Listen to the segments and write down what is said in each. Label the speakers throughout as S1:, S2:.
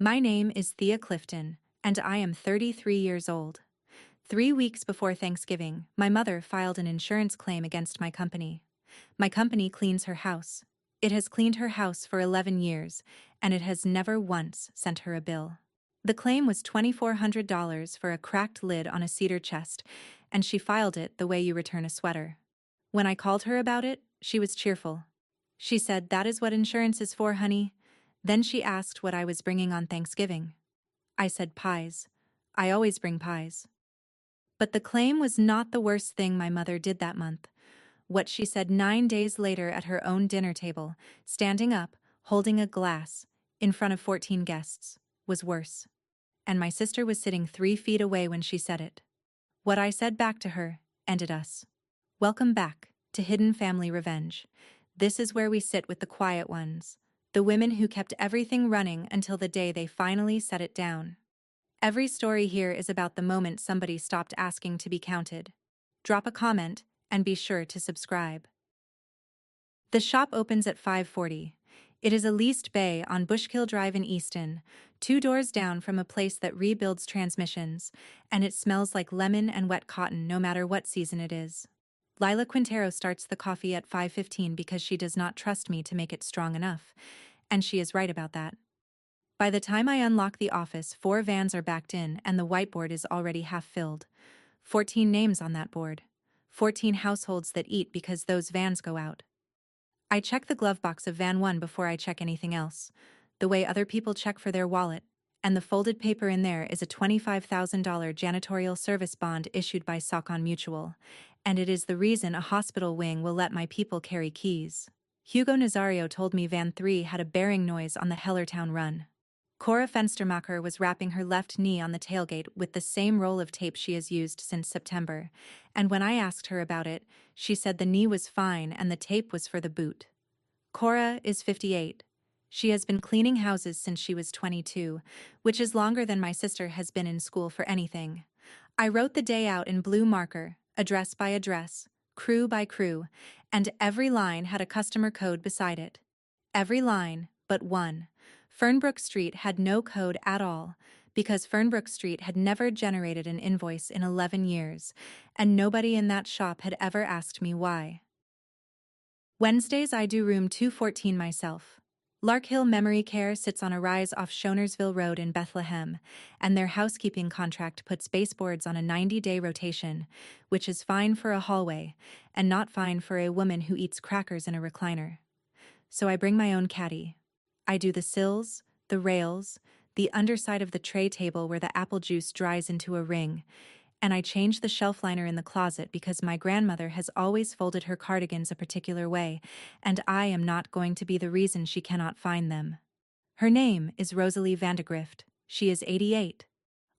S1: My name is Thea Clifton, and I am 33 years old. 3 weeks before Thanksgiving, my mother filed an insurance claim against my company. My company cleans her house. It has cleaned her house for 11 years, and it has never once sent her a bill. The claim was $2,400 for a cracked lid on a cedar chest, and she filed it the way you return a sweater. When I called her about it, she was cheerful. She said, "That is what insurance is for, honey." Then she asked what I was bringing on Thanksgiving. I said pies. I always bring pies. But the claim was not the worst thing my mother did that month. What she said 9 days later at her own dinner table, standing up, holding a glass, in front of 14 guests, was worse. And my sister was sitting 3 feet away when she said it. What I said back to her ended us. Welcome back to Hidden Family Revenge. This is where we sit with the quiet ones, the women who kept everything running until the day they finally set it down. Every story here is about the moment somebody stopped asking to be counted. Drop a comment and be sure to subscribe. The shop opens at 5:40. It is a leased bay on Bushkill Drive in Easton, 2 doors down from a place that rebuilds transmissions, and it smells like lemon and wet cotton no matter what season it is. Lila Quintero starts the coffee at 5:15 because she does not trust me to make it strong enough, and she is right about that. By the time I unlock the office, 4 vans are backed in and the whiteboard is already half filled. 14 names on that board. 14 households that eat because those vans go out. I check the glove box of van 1 before I check anything else, the way other people check for their wallet, and the folded paper in there is a $25,000 janitorial service bond issued by Saucon Mutual, and it is the reason a hospital wing will let my people carry keys. Hugo Nazario told me van 3 had a bearing noise on the Hellertown run. Cora Fenstermacher was wrapping her left knee on the tailgate with the same roll of tape she has used since September, and when I asked her about it, she said the knee was fine and the tape was for the boot. Cora is 58. She has been cleaning houses since she was 22, which is longer than my sister has been in school for anything. I wrote the day out in blue marker, address by address, crew by crew, and every line had a customer code beside it. Every line but one. Fernbrook Street had no code at all, because Fernbrook Street had never generated an invoice in 11 years, and nobody in that shop had ever asked me why. Wednesdays I do room 214 myself. Lark Hill Memory Care sits on a rise off Shonersville Road in Bethlehem, and their housekeeping contract puts baseboards on a 90-day rotation, which is fine for a hallway, and not fine for a woman who eats crackers in a recliner. So I bring my own caddy. I do the sills, the rails, the underside of the tray table where the apple juice dries into a ring, and I change the shelf liner in the closet because my grandmother has always folded her cardigans a particular way, and I am not going to be the reason she cannot find them. Her name is Rosalie Vandegrift. She is 88.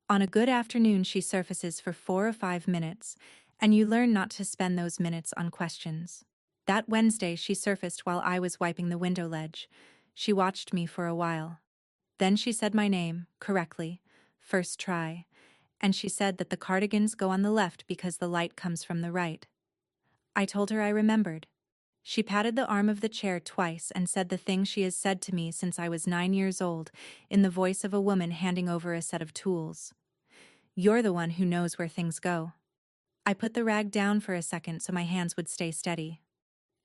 S1: On a good afternoon she surfaces for 4 or 5 minutes, and you learn not to spend those minutes on questions. That Wednesday she surfaced while I was wiping the window ledge. She watched me for a while. Then she said my name, correctly, first try, and she said that the cardigans go on the left because the light comes from the right. I told her I remembered. She patted the arm of the chair twice and said the thing she has said to me since I was 9 years old, in the voice of a woman handing over a set of tools. "You're the one who knows where things go." I put the rag down for a second so my hands would stay steady.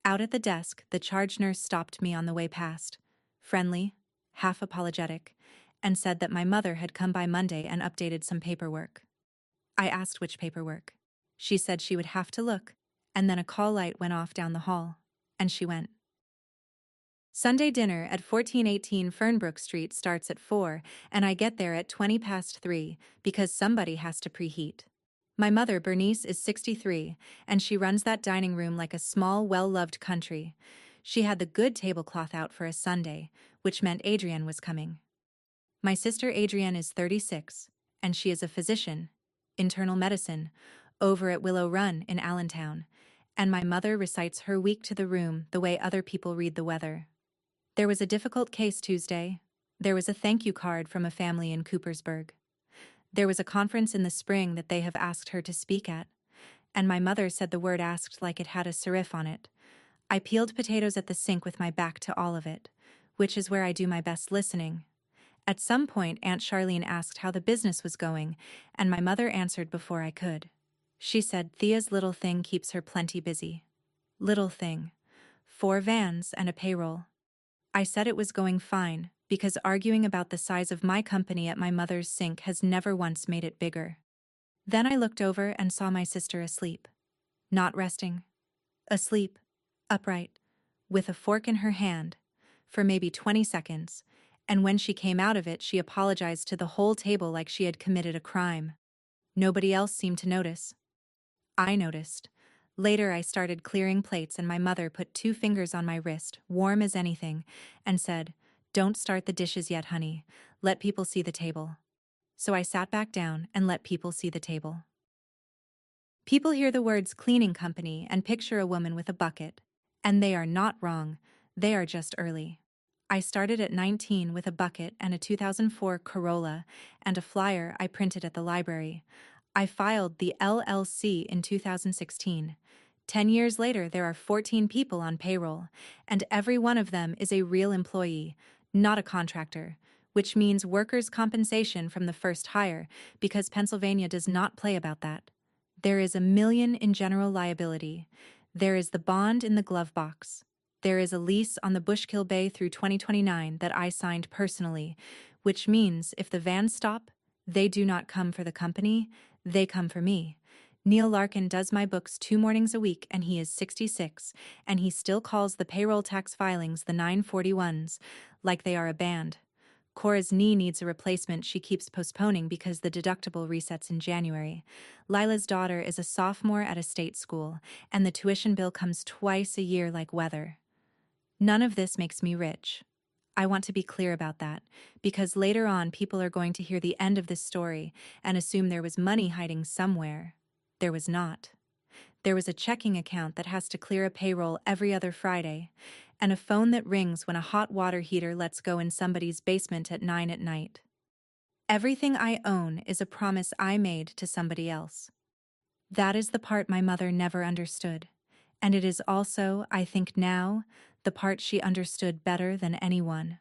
S1: Out at the desk, the charge nurse stopped me on the way past, friendly, half apologetic, and said that my mother had come by Monday and updated some paperwork. I asked which paperwork. She said she would have to look, and then a call light went off down the hall, and she went. Sunday dinner at 1418 Fernbrook Street starts at 4, and I get there at 20 past 3 because somebody has to preheat. My mother, Bernice, is 63, and she runs that dining room like a small, well-loved country. She had the good tablecloth out for a Sunday, which meant Adrienne was coming. My sister Adrienne is 36, and she is a physician, internal medicine, over at Willow Run in Allentown, and my mother recites her week to the room the way other people read the weather. There was a difficult case Tuesday. There was a thank you card from a family in Coopersburg. There was a conference in the spring that they have asked her to speak at, and my mother said the word asked like it had a serif on it. I peeled potatoes at the sink with my back to all of it, which is where I do my best listening, At some point, Aunt Charlene asked how the business was going, and my mother answered before I could. She said Thea's little thing keeps her plenty busy. Little thing. 4 vans and a payroll. I said it was going fine, because arguing about the size of my company at my mother's sink has never once made it bigger. Then I looked over and saw my sister asleep. Not resting. Asleep. Upright. With a fork in her hand. For maybe 20 seconds. And when she came out of it, she apologized to the whole table like she had committed a crime. Nobody else seemed to notice. I noticed. Later I started clearing plates and my mother put 2 fingers on my wrist, warm as anything, and said, "Don't start the dishes yet, honey. Let people see the table." So I sat back down and let people see the table. People hear the words cleaning company and picture a woman with a bucket. And they are not wrong, they are just early. I started at 19 with a bucket and a 2004 Corolla and a flyer I printed at the library. I filed the LLC in 2016. 10 years later, there are 14 people on payroll, and every one of them is a real employee, not a contractor, which means workers' compensation from the first hire, because Pennsylvania does not play about that. There is $1 million in general liability. There is the bond in the glove box. There is a lease on the Bushkill Bay through 2029 that I signed personally, which means if the vans stop, they do not come for the company, they come for me. Neil Larkin does my books 2 mornings a week and he is 66, and he still calls the payroll tax filings the 941s, like they are a band. Cora's knee needs a replacement she keeps postponing because the deductible resets in January. Lila's daughter is a sophomore at a state school, and the tuition bill comes twice a year like weather. None of this makes me rich. I want to be clear about that, because later on people are going to hear the end of this story and assume there was money hiding somewhere. There was not. There was a checking account that has to clear a payroll every other Friday, and a phone that rings when a hot water heater lets go in somebody's basement at 9 at night. Everything I own is a promise I made to somebody else. That is the part my mother never understood, and it is also, I think now, the part she understood better than anyone.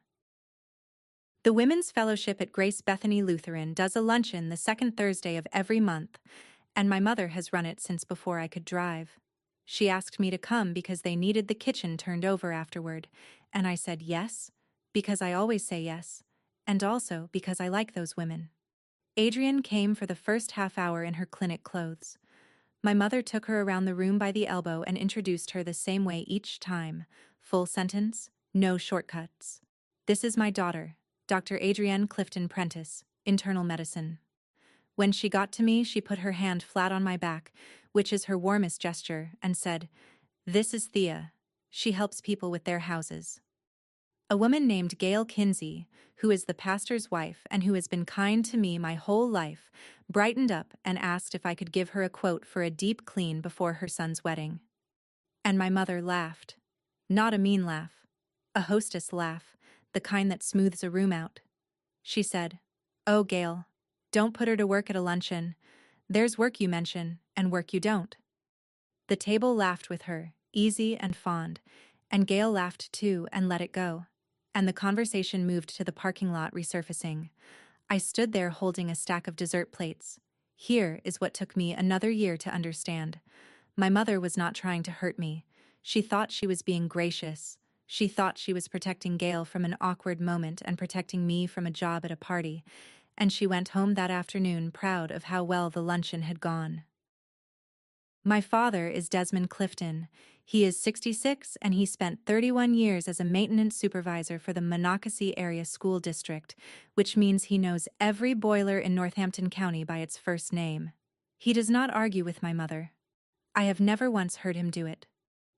S1: The Women's Fellowship at Grace Bethany Lutheran does a luncheon the second Thursday of every month, and my mother has run it since before I could drive. She asked me to come because they needed the kitchen turned over afterward, and I said yes, because I always say yes, and also because I like those women. Adrienne came for the first half hour in her clinic clothes. My mother took her around the room by the elbow and introduced her the same way each time. Full sentence, no shortcuts. "This is my daughter, Dr. Adrienne Clifton Prentice, internal medicine." When she got to me, she put her hand flat on my back, which is her warmest gesture, and said, "This is Thea. She helps people with their houses." A woman named Gail Kinsey, who is the pastor's wife and who has been kind to me my whole life, brightened up and asked if I could give her a quote for a deep clean before her son's wedding. And my mother laughed. Not a mean laugh. A hostess laugh, the kind that smooths a room out. She said, "Oh, Gail, don't put her to work at a luncheon. There's work you mention, and work you don't." The table laughed with her, easy and fond, and Gail laughed too and let it go. And the conversation moved to the parking lot resurfacing. I stood there holding a stack of dessert plates. Here is what took me another year to understand. My mother was not trying to hurt me. She thought she was being gracious. She thought she was protecting Gail from an awkward moment and protecting me from a job at a party. And she went home that afternoon proud of how well the luncheon had gone. My father is Desmond Clifton. He is 66 and he spent 31 years as a maintenance supervisor for the Monocacy Area School District, which means he knows every boiler in Northampton County by its first name. He does not argue with my mother. I have never once heard him do it.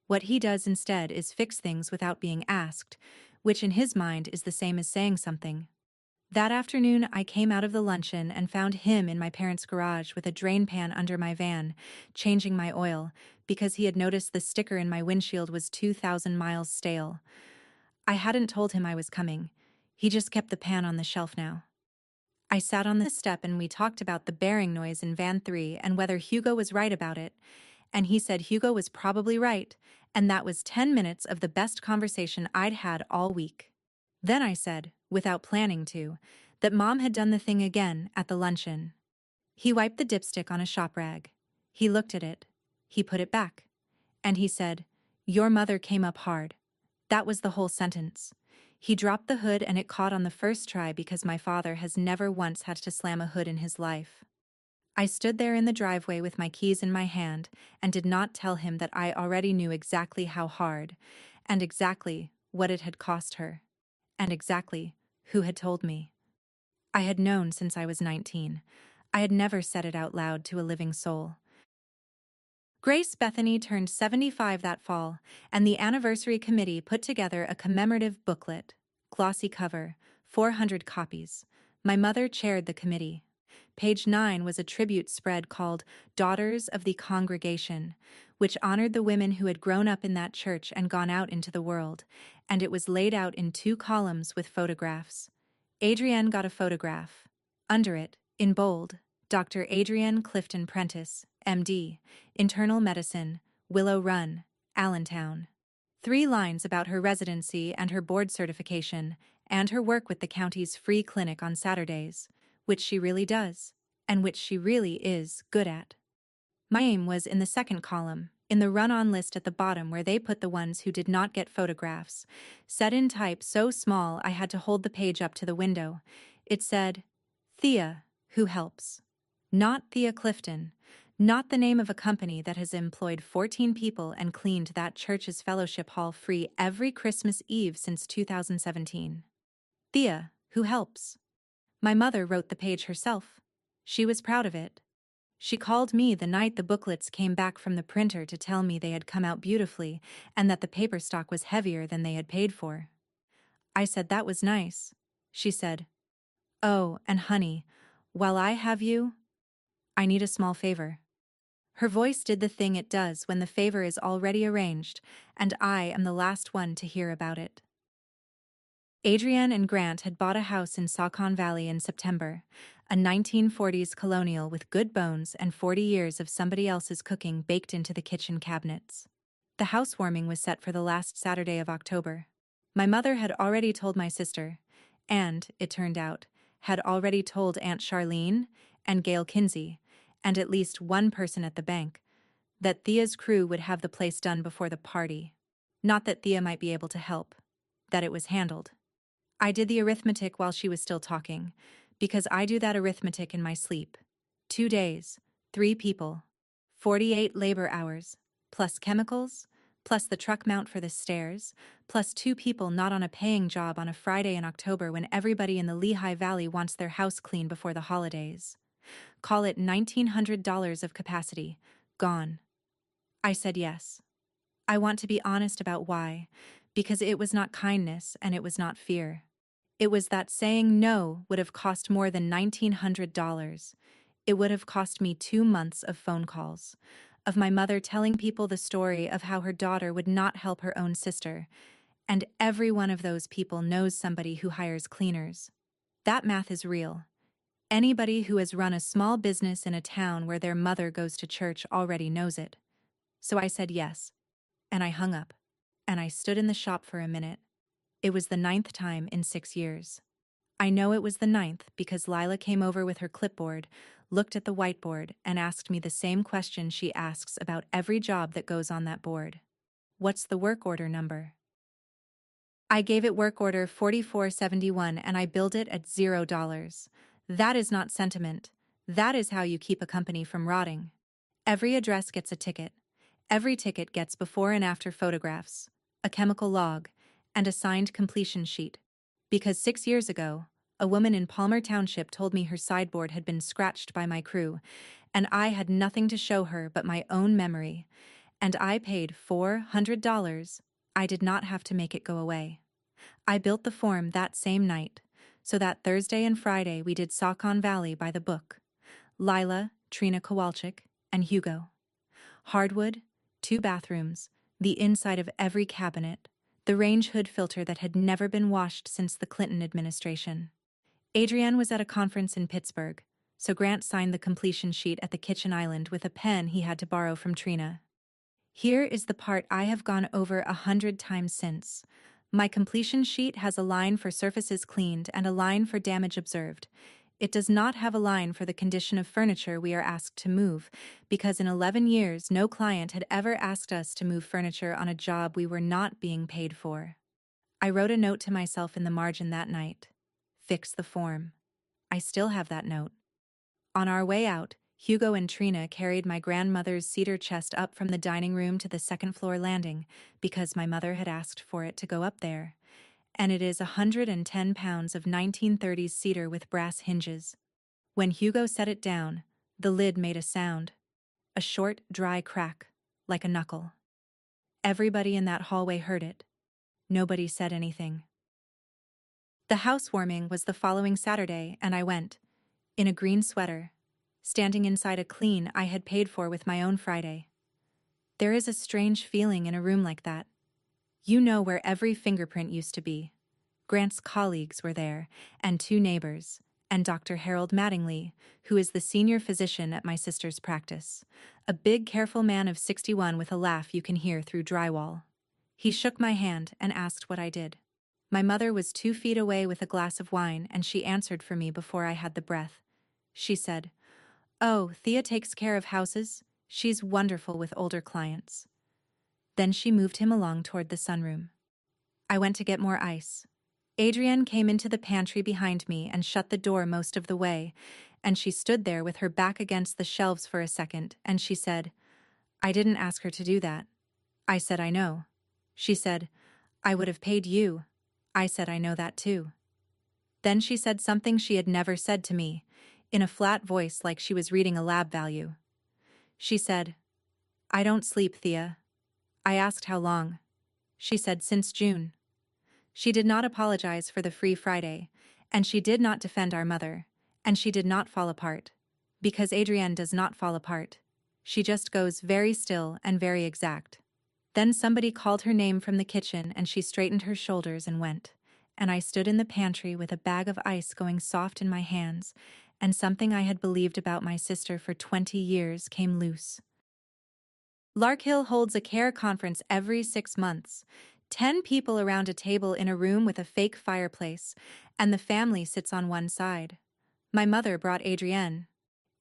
S1: What he does instead is fix things without being asked, which in his mind is the same as saying something. That afternoon, I came out of the luncheon and found him in my parents' garage with a drain pan under my van, changing my oil, because he had noticed the sticker in my windshield was 2,000 miles stale. I hadn't told him I was coming. He just kept the pan on the shelf now. I sat on the step and we talked about the bearing noise in Van 3 and whether Hugo was right about it. And he said Hugo was probably right, and that was 10 minutes of the best conversation I'd had all week. Then I said, without planning to, that Mom had done the thing again at the luncheon. He wiped the dipstick on a shop rag. He looked at it. He put it back. And he said, "Your mother came up hard." That was the whole sentence. He dropped the hood and it caught on the first try because my father has never once had to slam a hood in his life. I stood there in the driveway with my keys in my hand and did not tell him that I already knew exactly how hard, and exactly what it had cost her, and exactly who had told me. I had known since I was 19. I had never said it out loud to a living soul. Grace Bethany turned 75 that fall, and the anniversary committee put together a commemorative booklet, glossy cover, 400 copies. My mother chaired the committee. Page 9 was a tribute spread called Daughters of the Congregation, which honored the women who had grown up in that church and gone out into the world, and it was laid out in 2 columns with photographs. Adrienne got a photograph. Under it, in bold, Dr. Adrienne Clifton Prentice, MD, Internal Medicine, Willow Run, Allentown. 3 lines about her residency and her board certification, and her work with the county's free clinic on Saturdays, which she really does, and which she really is good at. My name was in the second column, in the run-on list at the bottom where they put the ones who did not get photographs, set in type so small I had to hold the page up to the window. It said, Thea, who helps. Not Thea Clifton, not the name of a company that has employed 14 people and cleaned that church's fellowship hall free every Christmas Eve since 2017. Thea, who helps. My mother wrote the page herself. She was proud of it. She called me the night the booklets came back from the printer to tell me they had come out beautifully and that the paper stock was heavier than they had paid for. I said that was nice. She said, "Oh, and honey, while I have you, I need a small favor." Her voice did the thing it does when the favor is already arranged, and I am the last one to hear about it. Adrienne and Grant had bought a house in Saucon Valley in September, a 1940s colonial with good bones and 40 years of somebody else's cooking baked into the kitchen cabinets. The housewarming was set for the last Saturday of October. My mother had already told my sister, and, it turned out, had already told Aunt Charlene and Gail Kinsey, and at least one person at the bank, that Thea's crew would have the place done before the party. Not that Thea might be able to help, that it was handled. I did the arithmetic while she was still talking, because I do that arithmetic in my sleep. 2 days, 3 people, 48 labor hours, plus chemicals, plus the truck mount for the stairs, plus 2 people not on a paying job on a Friday in October when everybody in the Lehigh Valley wants their house clean before the holidays. Call it $1,900 of capacity. Gone. I said yes. I want to be honest about why, because it was not kindness and it was not fear. It was that saying no would have cost more than $1,900. It would have cost me 2 months of phone calls, of my mother telling people the story of how her daughter would not help her own sister, and every one of those people knows somebody who hires cleaners. That math is real. Anybody who has run a small business in a town where their mother goes to church already knows it. So I said yes, and I hung up, and I stood in the shop for a minute. It was the 9th time in 6 years. I know it was the 9th because Lila came over with her clipboard, looked at the whiteboard, and asked me the same question she asks about every job that goes on that board. What's the work order number? I gave it work order 4471 and I billed it at $0. That is not sentiment. That is how you keep a company from rotting. Every address gets a ticket. Every ticket gets before and after photographs, a chemical log, and a signed completion sheet. Because 6 years ago, a woman in Palmer Township told me her sideboard had been scratched by my crew, and I had nothing to show her but my own memory, and I paid $400. I did not have to make it go away. I built the form that same night, so that Thursday and Friday we did Saucon Valley by the book. Lila, Trina Kowalczyk, and Hugo. Hardwood, 2 bathrooms, the inside of every cabinet, the range hood filter that had never been washed since the Clinton administration. Adrienne was at a conference in Pittsburgh, so Grant signed the completion sheet at the kitchen island with a pen he had to borrow from Trina. Here is the part I have gone over 100 times since. My completion sheet has a line for surfaces cleaned and a line for damage observed. It does not have a line for the condition of furniture we are asked to move, because in 11 years no client had ever asked us to move furniture on a job we were not being paid for. I wrote a note to myself in the margin that night. Fix the form. I still have that note. On our way out, Hugo and Trina carried my grandmother's cedar chest up from the dining room to the second-floor landing, because my mother had asked for it to go up there. And it is 110 pounds of 1930s cedar with brass hinges. When Hugo set it down, the lid made a sound. A short, dry crack, like a knuckle. Everybody in that hallway heard it. Nobody said anything. The housewarming was the following Saturday, and I went, in a green sweater, standing inside a clean I had paid for with my own Friday. There is a strange feeling in a room like that. You know where every fingerprint used to be. Grant's colleagues were there, and 2 neighbors, and Dr. Harold Mattingly, who is the senior physician at my sister's practice, a big, careful man of 61 with a laugh you can hear through drywall. He shook my hand and asked what I did. My mother was 2 feet away with a glass of wine, and she answered for me before I had the breath. She said, "Oh, Thea takes care of houses. She's wonderful with older clients." Then she moved him along toward the sunroom. I went to get more ice. Adrienne came into the pantry behind me and shut the door most of the way, and she stood there with her back against the shelves for a second, and she said, "I didn't ask her to do that." I said, "I know." She said, "I would have paid you." I said, "I know that too." Then she said something she had never said to me, in a flat voice like she was reading a lab value. She said, "I don't sleep, Thea." I asked how long. She said, "Since June." She did not apologize for the Free Friday, and she did not defend our mother, and she did not fall apart. Because Adrienne does not fall apart. She just goes very still and very exact. Then somebody called her name from the kitchen and she straightened her shoulders and went, and I stood in the pantry with a bag of ice going soft in my hands, and something I had believed about my sister for 20 years came loose. Larkhill holds a care conference every 6 months. 10 people around a table in a room with a fake fireplace, and the family sits on one side. My mother brought Adrienne.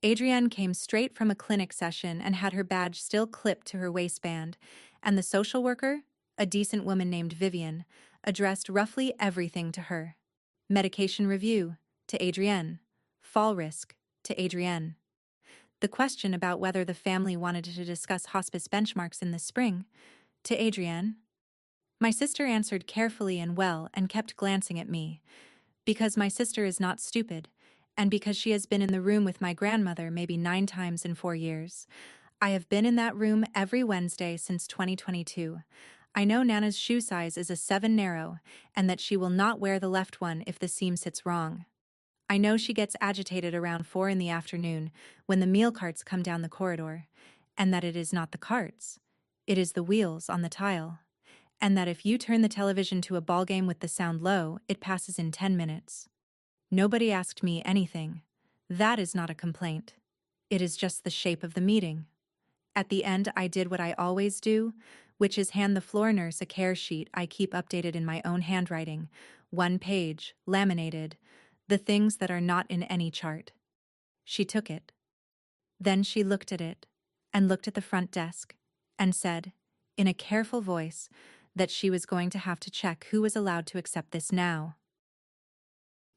S1: Adrienne came straight from a clinic session and had her badge still clipped to her waistband, and the social worker, a decent woman named Vivian, addressed roughly everything to her. Medication review, to Adrienne. Fall risk, to Adrienne. The question about whether the family wanted to discuss hospice benchmarks in the spring, to Adrienne. My sister answered carefully and well and kept glancing at me, because my sister is not stupid, and because she has been in the room with my grandmother maybe 9 times in 4 years. I have been in that room every Wednesday since 2022. I know Nana's shoe size is a 7 narrow, and that she will not wear the left one if the seam sits wrong. I know she gets agitated around 4 in the afternoon when the meal carts come down the corridor, and that it is not the carts, it is the wheels on the tile, and that if you turn the television to a ballgame with the sound low, it passes in 10 minutes. Nobody asked me anything. That is not a complaint. It is just the shape of the meeting. At the end, I did what I always do, which is hand the floor nurse a care sheet I keep updated in my own handwriting, 1 page, laminated, the things that are not in any chart. She took it. Then she looked at it, and looked at the front desk, and said, in a careful voice, that she was going to have to check who was allowed to accept this now.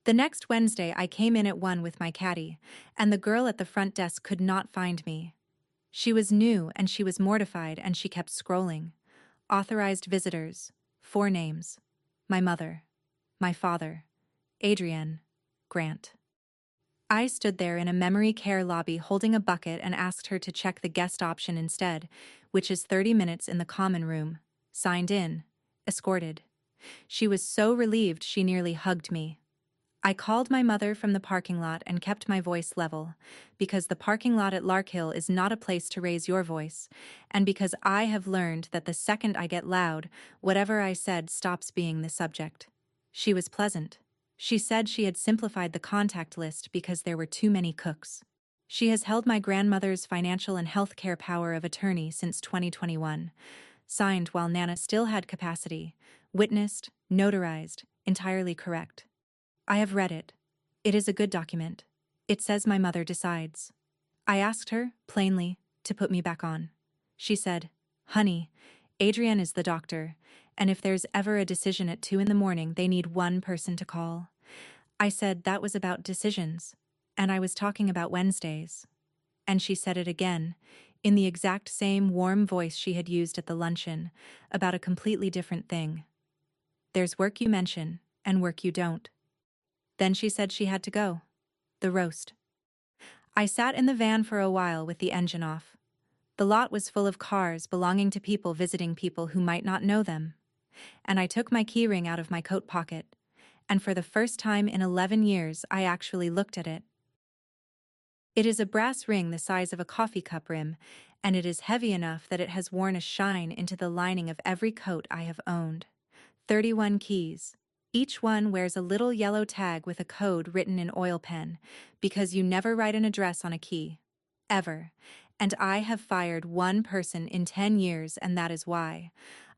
S1: The next Wednesday I came in at 1 with my caddy, and the girl at the front desk could not find me. She was new and she was mortified and she kept scrolling. Authorized visitors, 4 names. My mother, my father, Adrienne, Grant. I stood there in a memory care lobby holding a bucket and asked her to check the guest option instead, which is 30 minutes in the common room. Signed in, escorted. She was so relieved she nearly hugged me. I called my mother from the parking lot and kept my voice level, because the parking lot at Larkhill is not a place to raise your voice, and because I have learned that the second I get loud, whatever I said stops being the subject. She was pleasant. She said she had simplified the contact list because there were too many cooks. She has held my grandmother's financial and health care power of attorney since 2021. Signed while Nana still had capacity. Witnessed, notarized, entirely correct. I have read it. It is a good document. It says my mother decides. I asked her, plainly, to put me back on. She said, "Honey, Adrienne is the doctor, and if there's ever a decision at 2 in the morning, they need one person to call." I said that was about decisions, and I was talking about Wednesdays. And she said it again, in the exact same warm voice she had used at the luncheon, about a completely different thing. "There's work you mention, and work you don't." Then she said she had to go. The roast. I sat in the van for a while with the engine off. The lot was full of cars belonging to people visiting people who might not know them. And I took my keyring out of my coat pocket, and for the first time in 11 years I actually looked at it. It is a brass ring the size of a coffee cup rim, and it is heavy enough that it has worn a shine into the lining of every coat I have owned. 31 keys. Each one wears a little yellow tag with a code written in oil pen, because you never write an address on a key. Ever. And I have fired one person in 10 years, and that is why.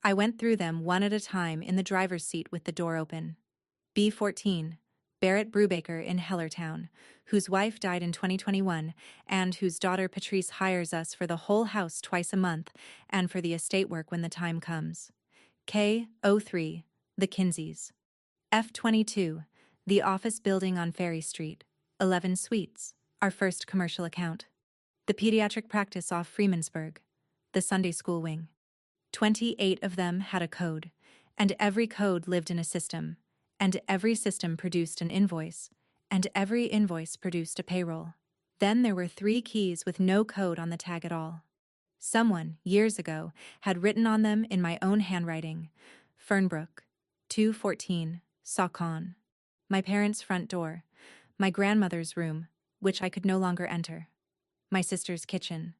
S1: I went through them one at a time in the driver's seat with the door open. B14. Barrett Brubaker in Hellertown, whose wife died in 2021, and whose daughter Patrice hires us for the whole house twice a month, and for the estate work when the time comes. K03. The Kinseys. F22. The office building on Ferry Street. 11 suites. Our first commercial account. The pediatric practice off Freemansburg. The Sunday school wing. 28 of them had a code, and every code lived in a system, and every system produced an invoice, and every invoice produced a payroll. Then there were 3 keys with no code on the tag at all. Someone, years ago, had written on them in my own handwriting, Fernbrook, 214, Saucon. My parents' front door, my grandmother's room, which I could no longer enter, my sister's kitchen.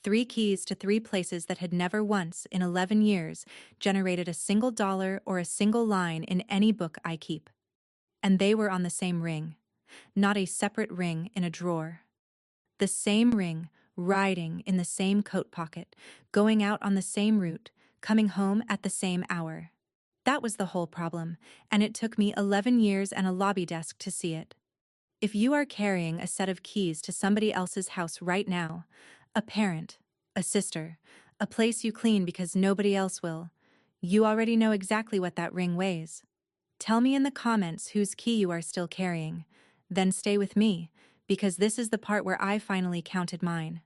S1: 3 keys to 3 places that had never once, in 11 years, generated a single dollar or a single line in any book I keep. And they were on the same ring, not a separate ring in a drawer. The same ring, riding in the same coat pocket, going out on the same route, coming home at the same hour. That was the whole problem, and it took me 11 years and a lobby desk to see it. If you are carrying a set of keys to somebody else's house right now, a parent, a sister, a place you clean because nobody else will, you already know exactly what that ring weighs. Tell me in the comments whose key you are still carrying, then stay with me, because this is the part where I finally counted mine.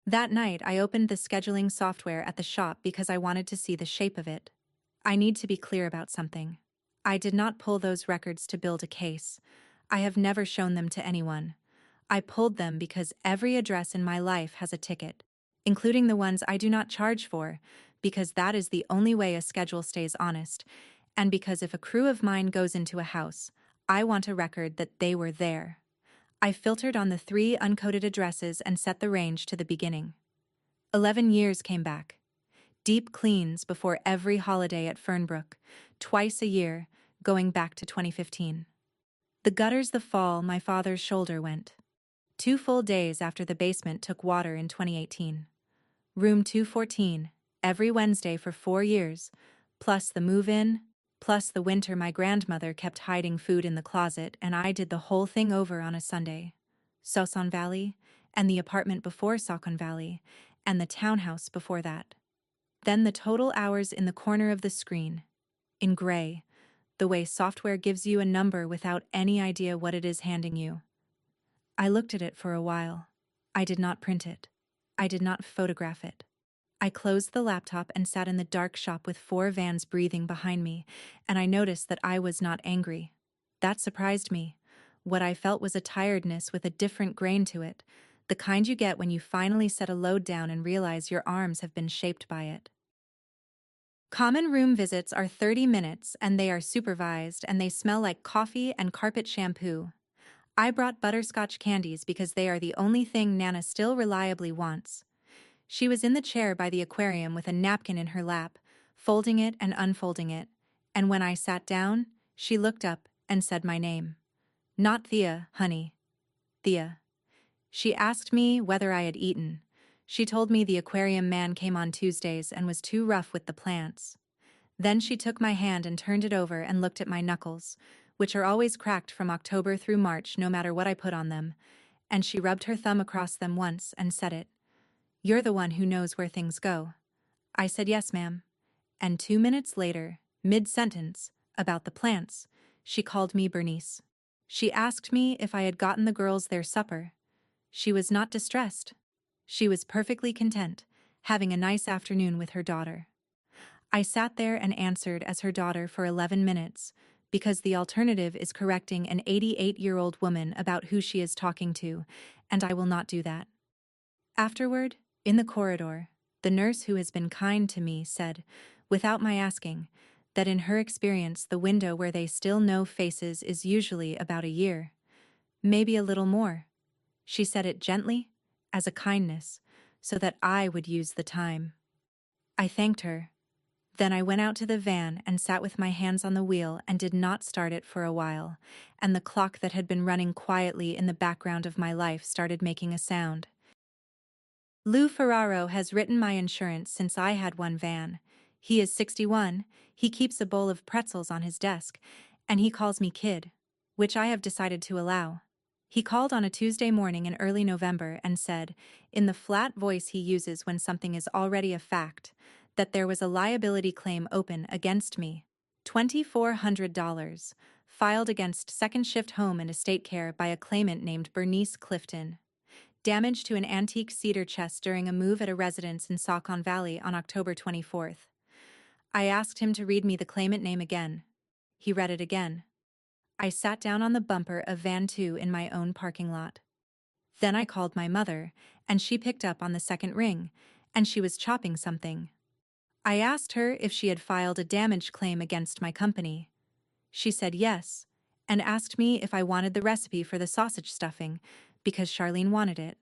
S1: That night I opened the scheduling software at the shop because I wanted to see the shape of it. I need to be clear about something. I did not pull those records to build a case. I have never shown them to anyone. I pulled them because every address in my life has a ticket, including the ones I do not charge for, because that is the only way a schedule stays honest, and because if a crew of mine goes into a house, I want a record that they were there. I filtered on the 3 uncoded addresses and set the range to the beginning. 11 years came back. Deep cleans before every holiday at Fernbrook, twice a year, going back to 2015. The gutters the fall my father's shoulder went. 2 full days after the basement took water in 2018. Room 214, every Wednesday for 4 years, plus the move-in, plus the winter my grandmother kept hiding food in the closet and I did the whole thing over on a Sunday. Saucon Valley, and the apartment before Saucon Valley, and the townhouse before that. Then the total hours in the corner of the screen, in gray, the way software gives you a number without any idea what it is handing you. I looked at it for a while. I did not print it. I did not photograph it. I closed the laptop and sat in the dark shop with 4 vans breathing behind me, and I noticed that I was not angry. That surprised me. What I felt was a tiredness with a different grain to it, the kind you get when you finally set a load down and realize your arms have been shaped by it. Common room visits are 30 minutes and they are supervised and they smell like coffee and carpet shampoo. I brought butterscotch candies because they are the only thing Nana still reliably wants. She was in the chair by the aquarium with a napkin in her lap, folding it and unfolding it, and when I sat down, she looked up and said my name. Not Thea, honey. Thea. She asked me whether I had eaten. She told me the aquarium man came on Tuesdays and was too rough with the plants. Then she took my hand and turned it over and looked at my knuckles, which are always cracked from October through March no matter what I put on them, and she rubbed her thumb across them once and said it. "You're the one who knows where things go." I said yes, ma'am. And 2 minutes later, mid-sentence, about the plants, she called me Bernice. She asked me if I had gotten the girls their supper. She was not distressed. She was perfectly content, having a nice afternoon with her daughter. I sat there and answered as her daughter for 11 minutes, because the alternative is correcting an 88-year-old woman about who she is talking to, and I will not do that. Afterward, in the corridor, the nurse who has been kind to me said, without my asking, that in her experience the window where they still know faces is usually about a year. Maybe a little more. She said it gently, as a kindness, so that I would use the time. I thanked her. Then I went out to the van and sat with my hands on the wheel and did not start it for a while, and the clock that had been running quietly in the background of my life started making a sound. Lou Ferraro has written my insurance since I had one van. He is 61, he keeps a bowl of pretzels on his desk, and he calls me kid, which I have decided to allow. He called on a Tuesday morning in early November and said, in the flat voice he uses when something is already a fact, that there was a liability claim open against me. $2,400, filed against Second Shift Home and Estate Care by a claimant named Bernice Clifton. Damage to an antique cedar chest during a move at a residence in Saucon Valley on October 24th. I asked him to read me the claimant name again. He read it again. I sat down on the bumper of van 2 in my own parking lot. Then I called my mother, and she picked up on the second ring, and she was chopping something. I asked her if she had filed a damage claim against my company. She said yes, and asked me if I wanted the recipe for the sausage stuffing, because Charlene wanted it.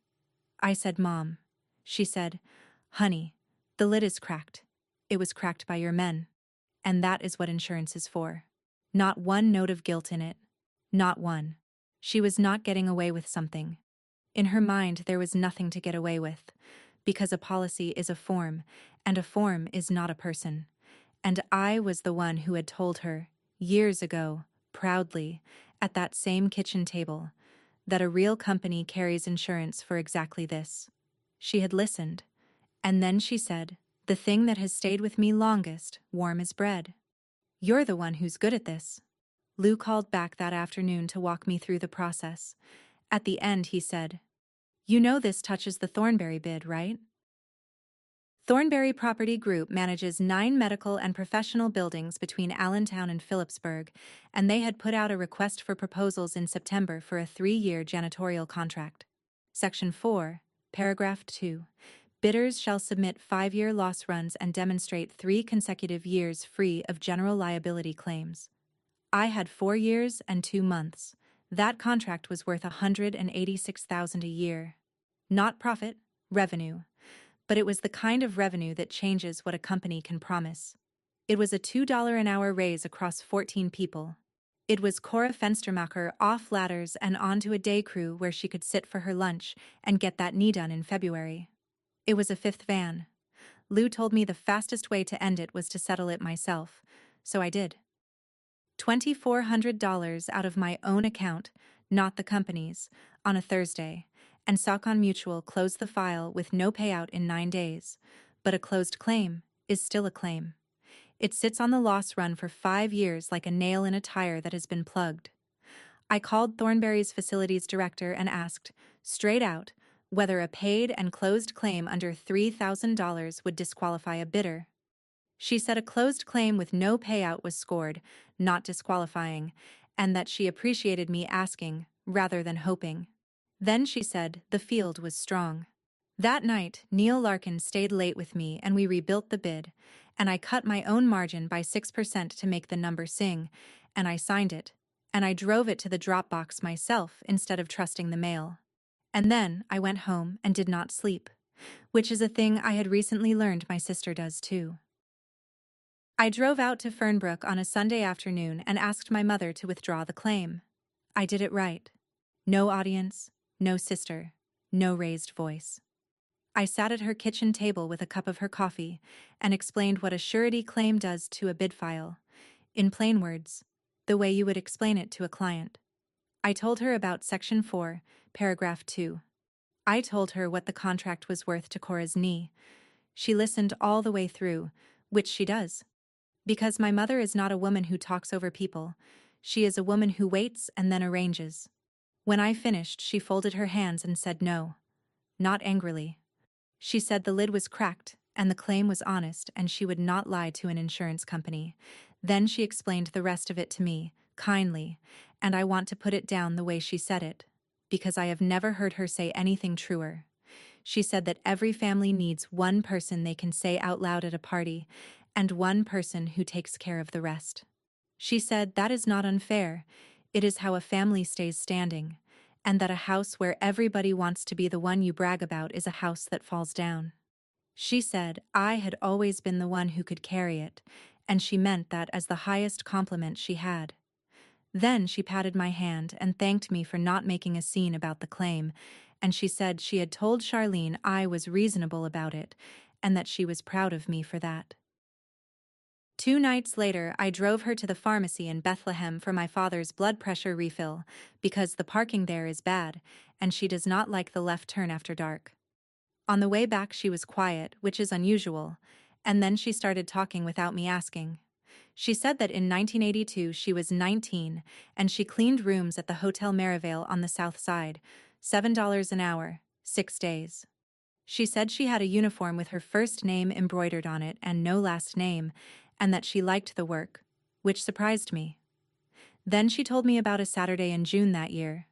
S1: I said, Mom. She said, honey, the lid is cracked. It was cracked by your men. And that is what insurance is for. Not one note of guilt in it. Not one. She was not getting away with something. In her mind, there was nothing to get away with, because a policy is a form, and a form is not a person. And I was the one who had told her, years ago, proudly, at that same kitchen table, that a real company carries insurance for exactly this. She had listened, and then she said, the thing that has stayed with me longest, warm as bread. You're the one who's good at this. Lou called back that afternoon to walk me through the process. At the end, he said, you know this touches the Thornberry bid, right? Thornberry Property Group manages 9 medical and professional buildings between Allentown and Phillipsburg, and they had put out a request for proposals in September for a 3-year janitorial contract. Section 4, Paragraph 2. Bidders shall submit 5-year loss runs and demonstrate 3 consecutive years free of general liability claims. I had 4 years and 2 months. That contract was worth $186,000 a year. Not profit, revenue. But it was the kind of revenue that changes what a company can promise. It was a $2 an hour raise across 14 people. It was Cora Fenstermacher off ladders and onto a day crew where she could sit for her lunch and get that knee done in February. It was a 5th van. Lou told me the fastest way to end it was to settle it myself, so I did. $2,400 out of my own account, not the company's, on a Thursday, and Saucon Mutual closed the file with no payout in 9 days, but a closed claim is still a claim. It sits on the loss run for 5 years like a nail in a tire that has been plugged. I called Thornberry's facilities director and asked, straight out, whether a paid and closed claim under $3,000 would disqualify a bidder. She said a closed claim with no payout was scored, not disqualifying, and that she appreciated me asking, rather than hoping. Then she said the field was strong. That night, Neil Larkin stayed late with me and we rebuilt the bid, and I cut my own margin by 6% to make the number sing, and I signed it, and I drove it to the drop box myself instead of trusting the mail. And then I went home and did not sleep, which is a thing I had recently learned my sister does too. I drove out to Fernbrook on a Sunday afternoon and asked my mother to withdraw the claim. I did it right. No audience, no sister, no raised voice. I sat at her kitchen table with a cup of her coffee and explained what a surety claim does to a bid file. In plain words, the way you would explain it to a client. I told her about Section 4, Paragraph 2. I told her what the contract was worth to Cora's knee. She listened all the way through, which she does. Because my mother is not a woman who talks over people. She is a woman who waits and then arranges. When I finished, she folded her hands and said no. Not angrily. She said the lid was cracked, and the claim was honest, and she would not lie to an insurance company. Then she explained the rest of it to me, kindly, and I want to put it down the way she said it, because I have never heard her say anything truer. She said that every family needs one person they can say out loud at a party, and one person who takes care of the rest. She said that is not unfair, it is how a family stays standing, and that a house where everybody wants to be the one you brag about is a house that falls down. She said I had always been the one who could carry it, and she meant that as the highest compliment she had. Then she patted my hand and thanked me for not making a scene about the claim, and she said she had told Charlene I was reasonable about it, and that she was proud of me for that. 2 nights later, I drove her to the pharmacy in Bethlehem for my father's blood pressure refill, because the parking there is bad, and she does not like the left turn after dark. On the way back she was quiet, which is unusual, and then she started talking without me asking. She said that in 1982 she was 19, and she cleaned rooms at the Hotel Merivale on the South Side, $7 an hour, 6 days. She said she had a uniform with her first name embroidered on it and no last name, and that she liked the work, which surprised me. Then she told me about a Saturday in June that year.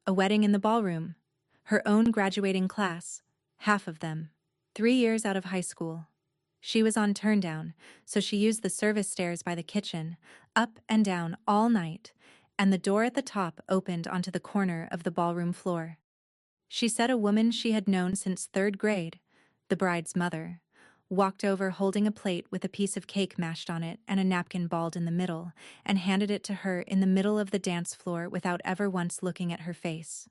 S1: A wedding in the ballroom. Her own graduating class, half of them, 3 years out of high school. She was on turndown, so she used the service stairs by the kitchen, up and down all night, and the door at the top opened onto the corner of the ballroom floor. She said a woman she had known since 3rd grade, the bride's mother, walked over holding a plate with a piece of cake mashed on it and a napkin balled in the middle, and handed it to her in the middle of the dance floor without ever once looking at her face.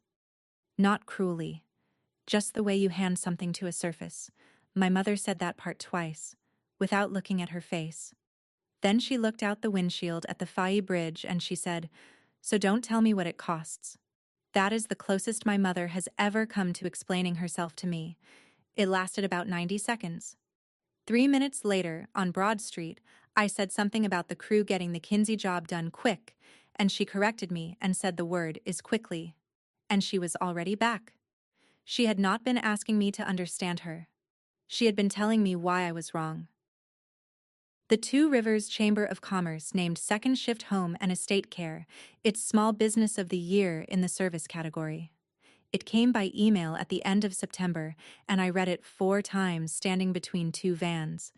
S1: Not cruelly. Just the way you hand something to a surface. My mother said that part twice, without looking at her face. Then she looked out the windshield at the Faye Bridge and she said, "So don't tell me what it costs." That is the closest my mother has ever come to explaining herself to me. It lasted about 90 seconds. 3 minutes later, on Broad Street, I said something about the crew getting the Kinsey job done quick, and she corrected me and said the word is quickly. And she was already back. She had not been asking me to understand her. She had been telling me why I was wrong. The Two Rivers Chamber of Commerce named Second Shift Home and Estate Care its Small Business of the Year in the service category. It came by email at the end of September, and I read it 4 times standing between 2 vans.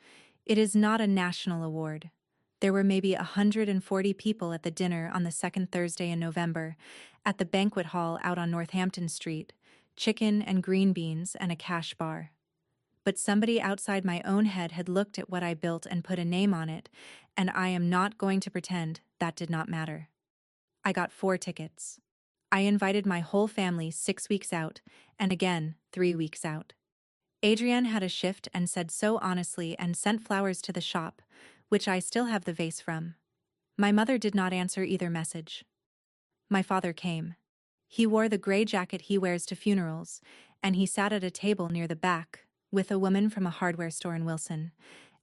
S1: It is not a national award. There were maybe 140 people at the dinner on the second Thursday in November, at the banquet hall out on Northampton Street, chicken and green beans and a cash bar. But somebody outside my own head had looked at what I built and put a name on it, and I am not going to pretend that did not matter. I got 4 tickets. I invited my whole family 6 weeks out, and again 3 weeks out. Adrienne had a shift and said so honestly and sent flowers to the shop, which I still have the vase from. My mother did not answer either message. My father came. He wore the gray jacket he wears to funerals, and he sat at a table near the back, with a woman from a hardware store in Wilson.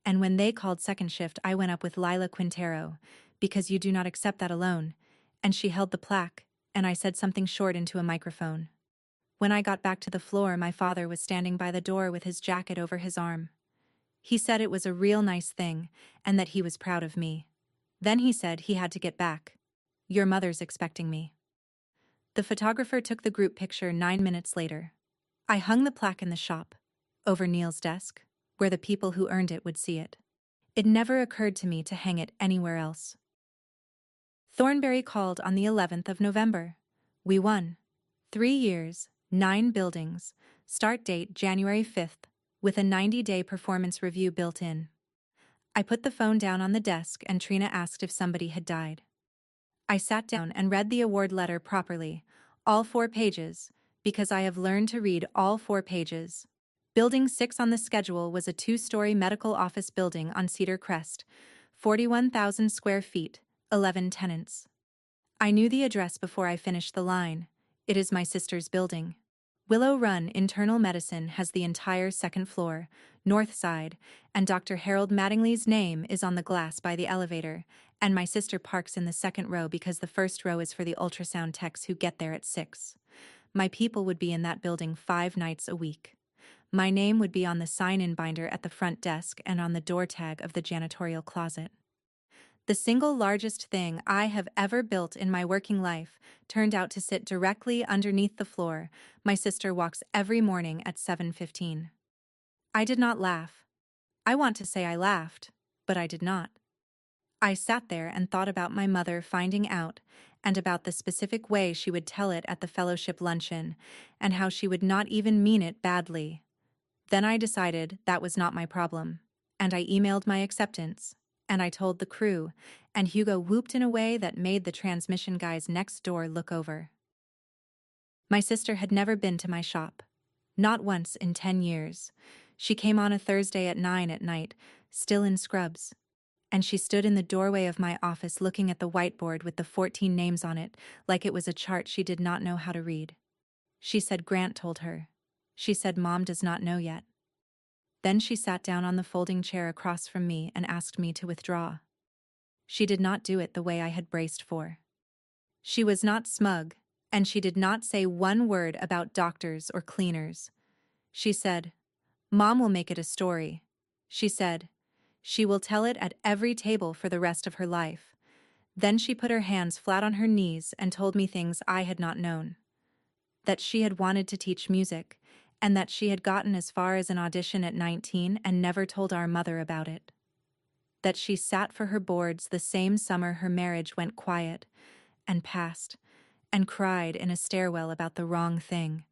S1: And when they called second shift, I went up with Lila Quintero, because you do not accept that alone, and she held the plaque, and I said something short into a microphone. When I got back to the floor, my father was standing by the door with his jacket over his arm. He said it was a real nice thing, and that he was proud of me. Then he said he had to get back. Your mother's expecting me. The photographer took the group picture 9 minutes later. I hung the plaque in the shop, over Neil's desk, where the people who earned it would see it. It never occurred to me to hang it anywhere else. Thornberry called on the 11th of November. We won. 3 years, 9 buildings, start date January 5th, with a 90-day performance review built in. I put the phone down on the desk and Trina asked if somebody had died. I sat down and read the award letter properly, all 4 pages, because I have learned to read all 4 pages. Building 6 on the schedule was a 2-story medical office building on Cedar Crest, 41,000 square feet, 11 tenants. I knew the address before I finished the line. It is my sister's building. Willow Run Internal Medicine has the entire second floor, north side, and Dr. Harold Mattingly's name is on the glass by the elevator, and my sister parks in the second row because the first row is for the ultrasound techs who get there at 6. My people would be in that building 5 nights a week. My name would be on the sign-in binder at the front desk and on the door tag of the janitorial closet. The single largest thing I have ever built in my working life turned out to sit directly underneath the floor my sister walks every morning at 7:15. I did not laugh. I want to say I laughed, but I did not. I sat there and thought about my mother finding out, and about the specific way she would tell it at the fellowship luncheon, and how she would not even mean it badly. Then I decided that was not my problem, and I emailed my acceptance, and I told the crew, and Hugo whooped in a way that made the transmission guys next door look over. My sister had never been to my shop. Not once in 10 years. She came on a Thursday at 9 at night, still in scrubs. And she stood in the doorway of my office looking at the whiteboard with the 14 names on it, like it was a chart she did not know how to read. She said Grant told her. She said Mom does not know yet. Then she sat down on the folding chair across from me and asked me to withdraw. She did not do it the way I had braced for. She was not smug, and she did not say one word about doctors or cleaners. She said, Mom will make it a story. She said, she will tell it at every table for the rest of her life. Then she put her hands flat on her knees and told me things I had not known. That she had wanted to teach music, and that she had gotten as far as an audition at 19 and never told our mother about it. That she sat for her boards the same summer her marriage went quiet, and passed, and cried in a stairwell about the wrong thing.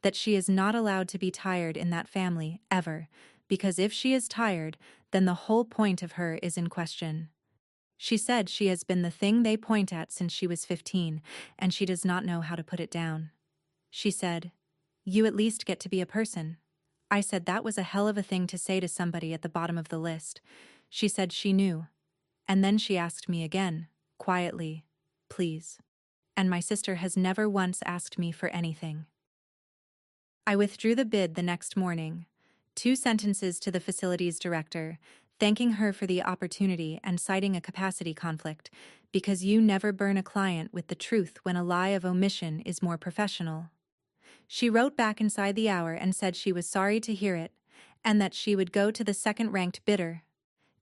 S1: That she is not allowed to be tired in that family, ever, because if she is tired, then the whole point of her is in question. She said she has been the thing they point at since she was 15, and she does not know how to put it down. She said, you at least get to be a person. I said that was a hell of a thing to say to somebody at the bottom of the list. She said she knew. And then she asked me again, quietly, please. And my sister has never once asked me for anything. I withdrew the bid the next morning. 2 sentences to the facilities director, thanking her for the opportunity and citing a capacity conflict, because you never burn a client with the truth when a lie of omission is more professional. She wrote back inside the hour and said she was sorry to hear it, and that she would go to the second-ranked bidder.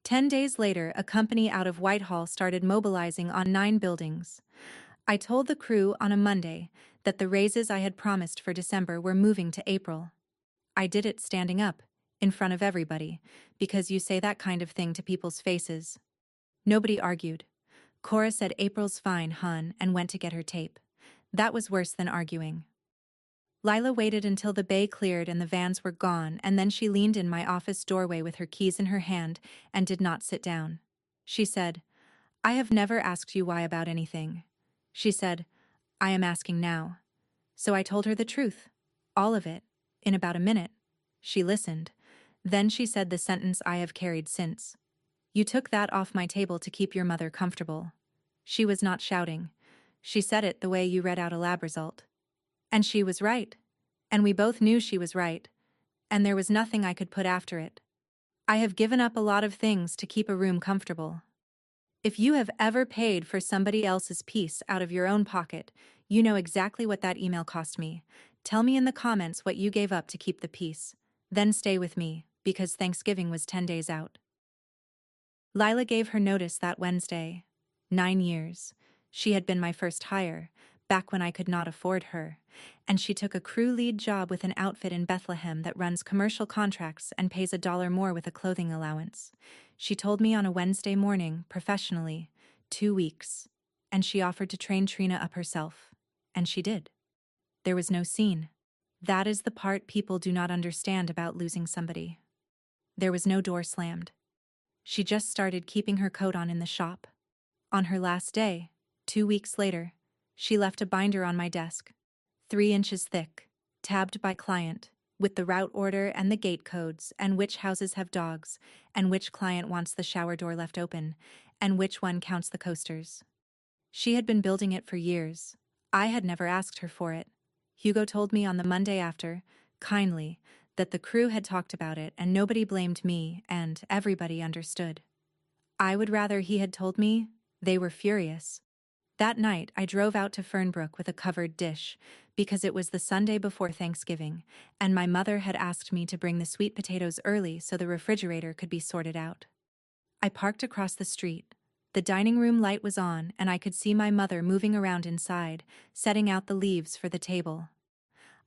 S1: 10 days later, a company out of Whitehall started mobilizing on 9 buildings. I told the crew on a Monday that the raises I had promised for December were moving to April. I did it standing up, in front of everybody, because you say that kind of thing to people's faces. Nobody argued. Cora said April's fine, hon, and went to get her tape. That was worse than arguing. Lila waited until the bay cleared and the vans were gone, and then she leaned in my office doorway with her keys in her hand and did not sit down. She said, I have never asked you why about anything. She said, I am asking now. So I told her the truth. All of it. In about a minute. She listened. Then she said the sentence I have carried since. You took that off my table to keep your mother comfortable. She was not shouting. She said it the way you read out a lab result. And she was right. And we both knew she was right. And there was nothing I could put after it. I have given up a lot of things to keep a room comfortable. If you have ever paid for somebody else's piece out of your own pocket, you know exactly what that email cost me. Tell me in the comments what you gave up to keep the peace. Then stay with me, because Thanksgiving was 10 days out. Lila gave her notice that Wednesday. 9 years. She had been my first hire, back when I could not afford her, and she took a crew lead job with an outfit in Bethlehem that runs commercial contracts and pays $1 more with a clothing allowance. She told me on a Wednesday morning, professionally, 2 weeks, and she offered to train Trina up herself. And she did. There was no scene. That is the part people do not understand about losing somebody. There was no door slammed. She just started keeping her coat on in the shop. On her last day, 2 weeks later, she left a binder on my desk, 3 inches thick, tabbed by client, with the route order and the gate codes, and which houses have dogs, and which client wants the shower door left open, and which one counts the coasters. She had been building it for years. I had never asked her for it. Hugo told me on the Monday after, kindly, that the crew had talked about it and nobody blamed me and everybody understood. I would rather he had told me. They were furious. That night, I drove out to Fernbrook with a covered dish, because it was the Sunday before Thanksgiving, and my mother had asked me to bring the sweet potatoes early so the refrigerator could be sorted out. I parked across the street. The dining room light was on, and I could see my mother moving around inside, setting out the leaves for the table.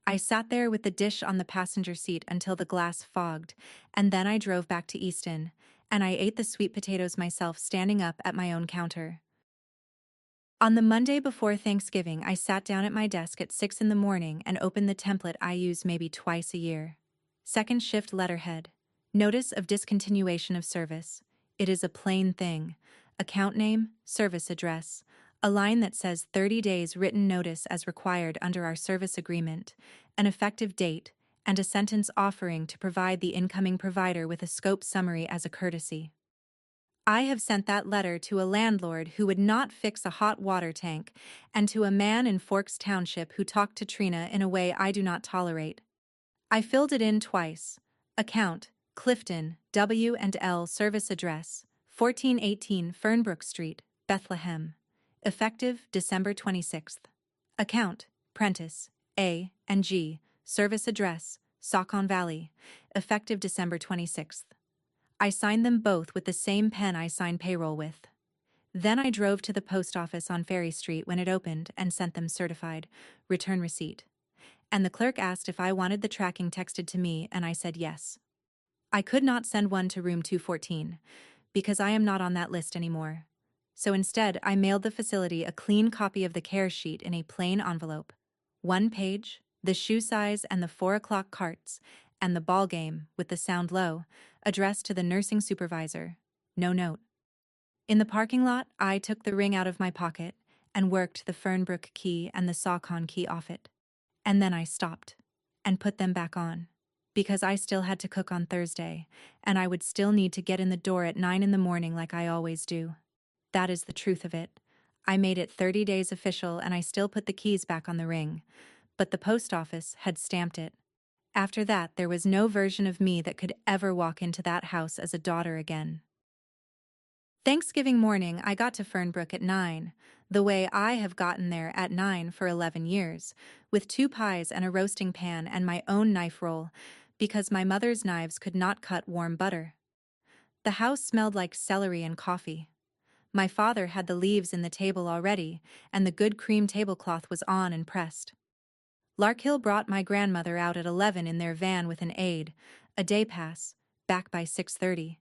S1: I sat there with the dish on the passenger seat until the glass fogged, and then I drove back to Easton, and I ate the sweet potatoes myself standing up at my own counter. On the Monday before Thanksgiving, I sat down at my desk at 6 in the morning and opened the template I use maybe twice a year. Second shift letterhead. Notice of discontinuation of service. It is a plain thing. Account name, service address. A line that says 30 days written notice as required under our service agreement, an effective date, and a sentence offering to provide the incoming provider with a scope summary as a courtesy. I have sent that letter to a landlord who would not fix a hot water tank, and to a man in Forks Township who talked to Trina in a way I do not tolerate. I filled it in twice. Account, Clifton, W&L service address, 1418 Fernbrook Street, Bethlehem. Effective December 26th. Account, Prentice, A and G, service address, Saucon Valley. Effective December 26th. I signed them both with the same pen I sign payroll with. Then I drove to the post office on Ferry Street when it opened and sent them certified return receipt. And the clerk asked if I wanted the tracking texted to me, and I said yes. I could not send one to room 214, because I am not on that list anymore. So instead, I mailed the facility a clean copy of the care sheet in a plain envelope. 1 page, the shoe size and the 4 o'clock carts, and the ball game, with the sound low, addressed to the nursing supervisor. No note. In the parking lot, I took the ring out of my pocket and worked the Fernbrook key and the Saucon key off it. And then I stopped and put them back on, because I still had to cook on Thursday, and I would still need to get in the door at 9 in the morning like I always do. That is the truth of it. I made it 30 days official and I still put the keys back on the ring, but the post office had stamped it. After that, there was no version of me that could ever walk into that house as a daughter again. Thanksgiving morning, I got to Fernbrook at 9, the way I have gotten there at 9 for 11 years, with 2 pies and a roasting pan and my own knife roll, because my mother's knives could not cut warm butter. The house smelled like celery and coffee. My father had the leaves in the table already, and the good cream tablecloth was on and pressed. Larkhill brought my grandmother out at 11 in their van with an aide, a day pass, back by 6:30,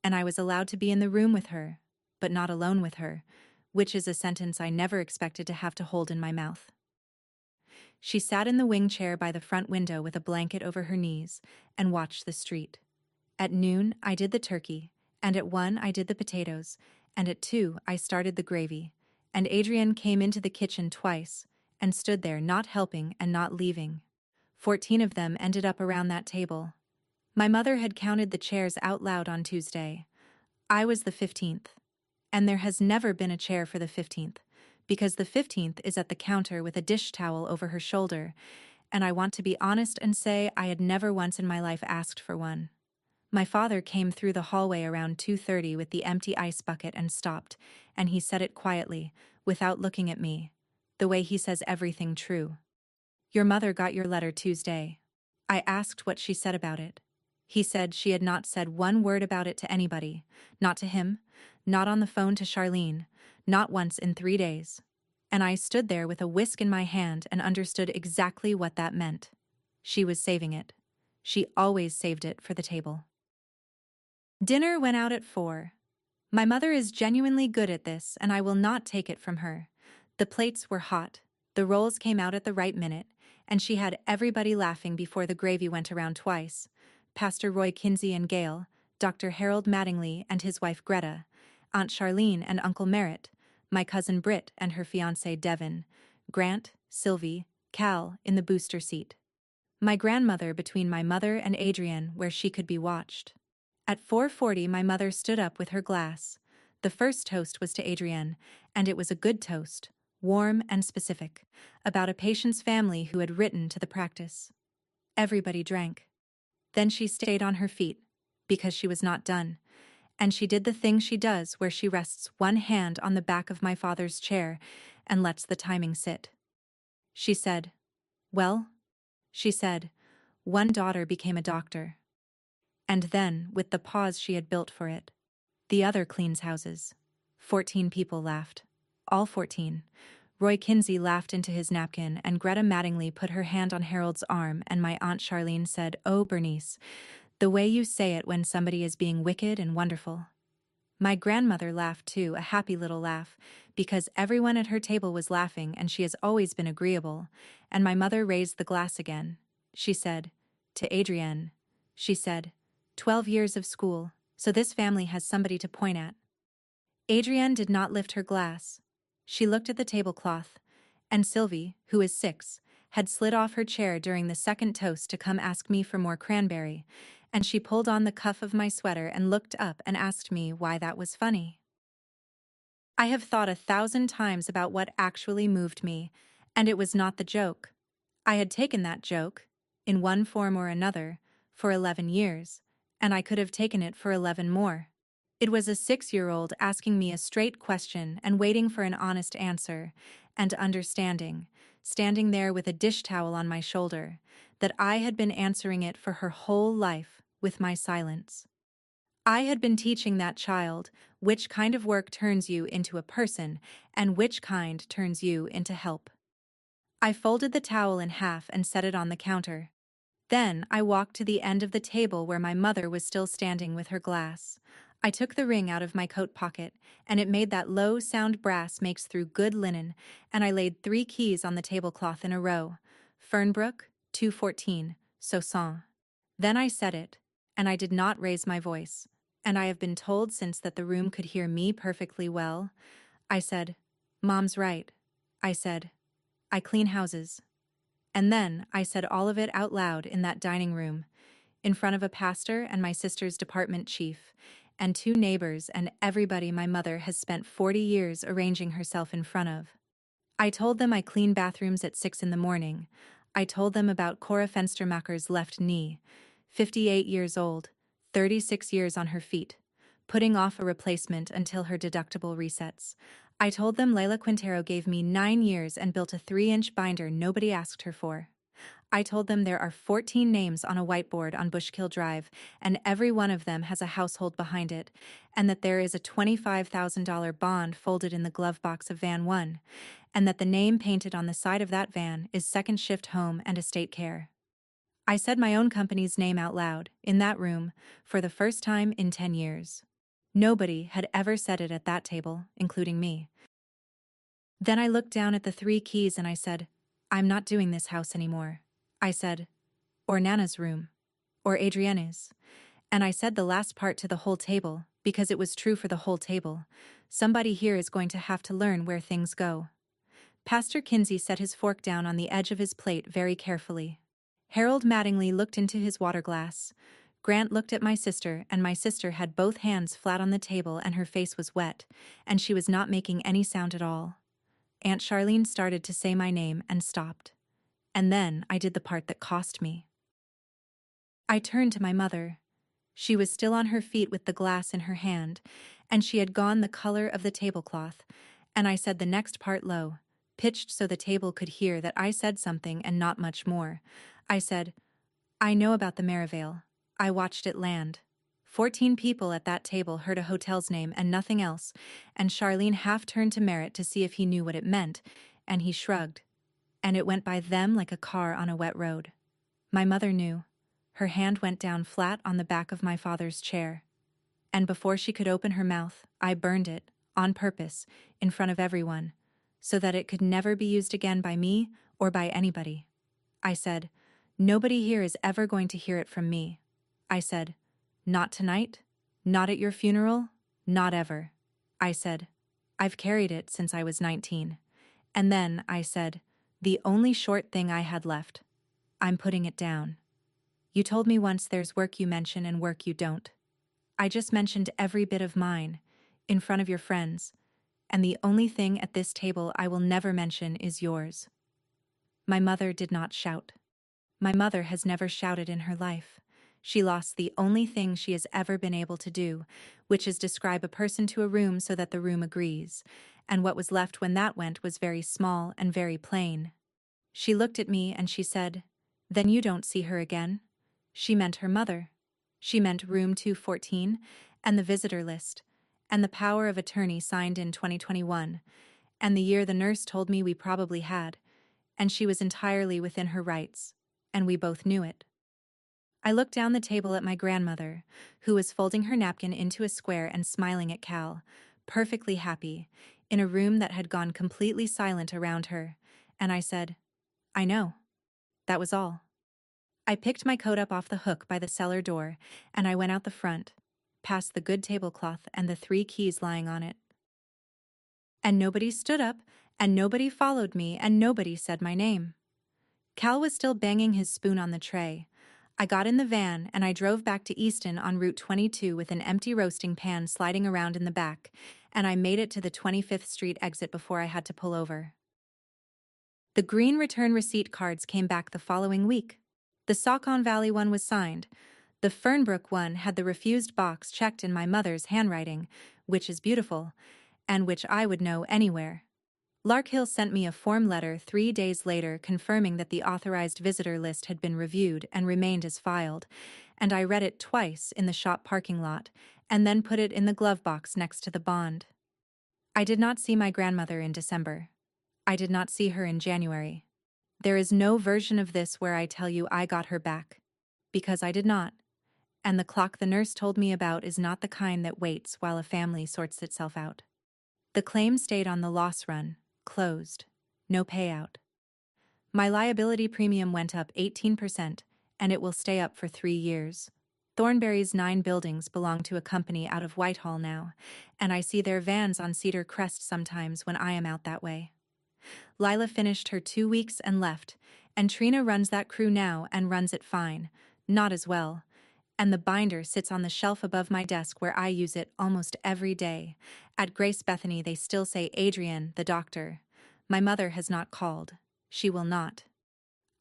S1: and I was allowed to be in the room with her, but not alone with her, which is a sentence I never expected to have to hold in my mouth. She sat in the wing chair by the front window with a blanket over her knees and watched the street. At noon, I did the turkey, and at 1 I did the potatoes, and at 2 I started the gravy, and Adrian came into the kitchen twice, and stood there not helping and not leaving. 14 of them ended up around that table. My mother had counted the chairs out loud on Tuesday. I was the 15th. And there has never been a chair for the 15th, because the 15th is at the counter with a dish towel over her shoulder, and I want to be honest and say I had never once in my life asked for one. My father came through the hallway around 2:30 with the empty ice bucket and stopped, and he said it quietly, without looking at me, the way he says everything true. Your mother got your letter Tuesday. I asked what she said about it. He said she had not said one word about it to anybody, not to him, not on the phone to Charlene, not once in 3 days. And I stood there with a whisk in my hand and understood exactly what that meant. She was saving it. She always saved it for the table. Dinner went out at 4. My mother is genuinely good at this, and I will not take it from her. The plates were hot, the rolls came out at the right minute, and she had everybody laughing before the gravy went around twice. Pastor Roy Kinsey and Gail, Dr. Harold Mattingly and his wife Greta, Aunt Charlene and Uncle Merritt, my cousin Britt and her fiancé Devin, Grant, Sylvie, Cal in the booster seat. My grandmother between my mother and Adrienne where she could be watched. At 4:40 my mother stood up with her glass. The first toast was to Adrienne, and it was a good toast, warm and specific, about a patient's family who had written to the practice. Everybody drank. Then she stayed on her feet, because she was not done, and she did the thing she does where she rests one hand on the back of my father's chair and lets the timing sit. She said, "Well," she said, "one daughter became a doctor." And then, with the pause she had built for it, "The other cleans houses." 14 people laughed. All 14. Roy Kinsey laughed into his napkin, and Greta Mattingly put her hand on Harold's arm, and my Aunt Charlene said, "Oh, Bernice, the way you say it when somebody is being wicked and wonderful." My grandmother laughed too, a happy little laugh, because everyone at her table was laughing and she has always been agreeable, and my mother raised the glass again. She said, "To Adrienne," she said, 12 years of school, so this family has somebody to point at." Adrienne did not lift her glass. She looked at the tablecloth, and Sylvie, who is 6, had slid off her chair during the second toast to come ask me for more cranberry, and she pulled on the cuff of my sweater and looked up and asked me why that was funny. I have thought 1,000 times about what actually moved me, and it was not the joke. I had taken that joke, in one form or another, for 11 years, and I could have taken it for 11 more. It was a 6-year-old asking me a straight question and waiting for an honest answer, and understanding, standing there with a dish towel on my shoulder, that I had been answering it for her whole life, with my silence. I had been teaching that child which kind of work turns you into a person and which kind turns you into help. I folded the towel in half and set it on the counter. Then I walked to the end of the table where my mother was still standing with her glass. I took the ring out of my coat pocket, and it made that low sound brass makes through good linen, and I laid 3 keys on the tablecloth in a row. Fernbrook, 214, Soissons. Then I said it, and I did not raise my voice, and I have been told since that the room could hear me perfectly well. I said, "Mom's right." I said, "I clean houses." And then I said all of it out loud in that dining room, in front of a pastor and my sister's department chief, and 2 neighbors and everybody my mother has spent 40 years arranging herself in front of. I told them I clean bathrooms at 6 in the morning. I told them about Cora Fenstermacher's left knee, 58 years old, 36 years on her feet, putting off a replacement until her deductible resets. I told them Leila Quintero gave me 9 years and built a 3-inch binder nobody asked her for. I told them there are 14 names on a whiteboard on Bushkill Drive, and every one of them has a household behind it, and that there is a $25,000 bond folded in the glove box of Van 1, and that the name painted on the side of that van is Second Shift Home and Estate Care. I said my own company's name out loud, in that room, for the first time in 10 years. Nobody had ever said it at that table, including me. Then I looked down at the 3 keys and I said, "I'm not doing this house anymore." I said, "Or Nana's room. Or Adrienne's." And I said the last part to the whole table, because it was true for the whole table. Somebody here is going to have to learn where things go. Pastor Kinsey set his fork down on the edge of his plate very carefully. Harold Mattingly looked into his water glass. Grant looked at my sister, and my sister had both hands flat on the table and her face was wet, and she was not making any sound at all. Aunt Charlene started to say my name and stopped. And then I did the part that cost me. I turned to my mother. She was still on her feet with the glass in her hand, and she had gone the color of the tablecloth, and I said the next part low, pitched so the table could hear that I said something and not much more. I said, "I know about the Merivale. I watched it land." 14 people at that table heard a hotel's name and nothing else, and Charlene half turned to Merritt to see if he knew what it meant, and he shrugged. And it went by them like a car on a wet road. My mother knew. Her hand went down flat on the back of my father's chair. And before she could open her mouth, I burned it, on purpose, in front of everyone, so that it could never be used again by me or by anybody. I said, "Nobody here is ever going to hear it from me." I said, "Not tonight, not at your funeral, not ever." I said, "I've carried it since I was 19. And then I said, the only short thing I had left. I'm putting it down. You told me once there's work you mention and work you don't. I just mentioned every bit of mine, in front of your friends, and the only thing at this table I will never mention is yours. My mother did not shout. My mother has never shouted in her life. She lost the only thing she has ever been able to do, which is describe a person to a room so that the room agrees, and what was left when that went was very small and very plain. She looked at me and she said, "Then you don't see her again?" She meant her mother. She meant room 214, and the visitor list, and the power of attorney signed in 2021, and the year the nurse told me we probably had, and she was entirely within her rights, and we both knew it. I looked down the table at my grandmother, who was folding her napkin into a square and smiling at Cal, perfectly happy, in a room that had gone completely silent around her, and I said, "I know." That was all. I picked my coat up off the hook by the cellar door, and I went out the front, past the good tablecloth and the 3 keys lying on it. And nobody stood up, and nobody followed me, and nobody said my name. Cal was still banging his spoon on the tray. I got in the van and I drove back to Easton on Route 22 with an empty roasting pan sliding around in the back, and I made it to the 25th Street exit before I had to pull over. The green return receipt cards came back the following week. The Saucon Valley one was signed. The Fernbrook one had the refused box checked in my mother's handwriting, which is beautiful, and which I would know anywhere. Larkhill sent me a form letter 3 days later confirming that the authorized visitor list had been reviewed and remained as filed, and I read it twice in the shop parking lot, and then put it in the glove box next to the bond. I did not see my grandmother in December. I did not see her in January. There is no version of this where I tell you I got her back. Because I did not. And the clock the nurse told me about is not the kind that waits while a family sorts itself out. The claim stayed on the loss run, closed. No payout. My liability premium went up 18%, and it will stay up for 3 years. Thornberry's 9 buildings belong to a company out of Whitehall now, and I see their vans on Cedar Crest sometimes when I am out that way. Lila finished her 2 weeks and left, and Trina runs that crew now and runs it fine, not as well. And the binder sits on the shelf above my desk where I use it almost every day. At Grace Bethany they still say Adrian, the doctor. My mother has not called. She will not.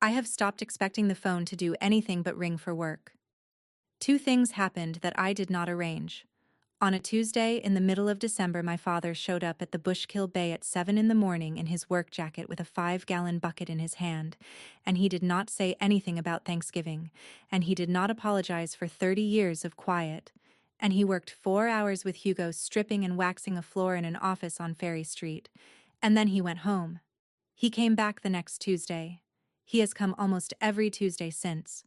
S1: I have stopped expecting the phone to do anything but ring for work. 2 things happened that I did not arrange. On a Tuesday in the middle of December, my father showed up at the Bushkill Bay at 7 in the morning in his work jacket with a 5-gallon bucket in his hand, and he did not say anything about Thanksgiving, and he did not apologize for 30 years of quiet, and he worked 4 hours with Hugo stripping and waxing a floor in an office on Ferry Street, and then he went home. He came back the next Tuesday. He has come almost every Tuesday since.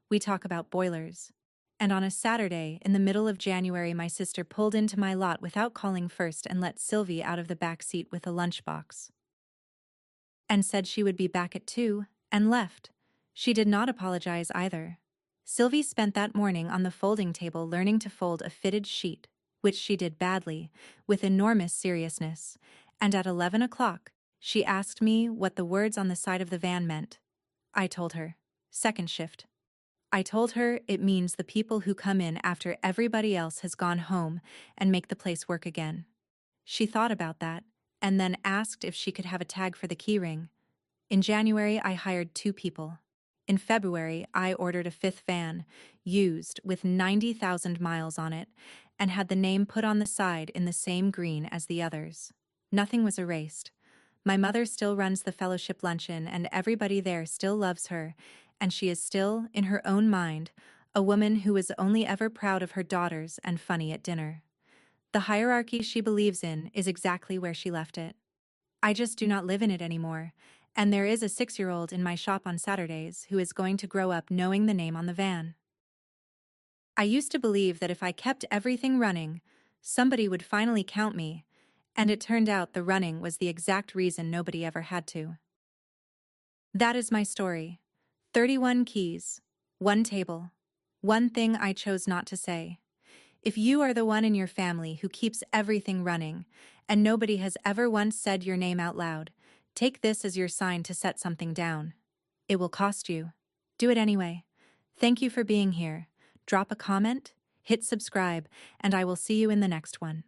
S1: We talk about boilers. And on a Saturday, in the middle of January, my sister pulled into my lot without calling first and let Sylvie out of the back seat with a lunchbox. And said she would be back at 2, and left. She did not apologize either. Sylvie spent that morning on the folding table learning to fold a fitted sheet, which she did badly, with enormous seriousness, and at 11 o'clock, she asked me what the words on the side of the van meant. I told her. Second shift. I told her it means the people who come in after everybody else has gone home and make the place work again. She thought about that, and then asked if she could have a tag for the keyring. In January, I hired 2 people. In February, I ordered a 5th van, used, with 90,000 miles on it, and had the name put on the side in the same green as the others. Nothing was erased. My mother still runs the fellowship luncheon, and everybody there still loves her, and she is still, in her own mind, a woman who is only ever proud of her daughters and funny at dinner. The hierarchy she believes in is exactly where she left it. I just do not live in it anymore, and there is a 6-year-old in my shop on Saturdays who is going to grow up knowing the name on the van. I used to believe that if I kept everything running, somebody would finally count me, and it turned out the running was the exact reason nobody ever had to. That is my story. 31 keys, 1 table, 1 thing I chose not to say. If you are the one in your family who keeps everything running, and nobody has ever once said your name out loud, take this as your sign to set something down. It will cost you. Do it anyway. Thank you for being here. Drop a comment, hit subscribe, and I will see you in the next one.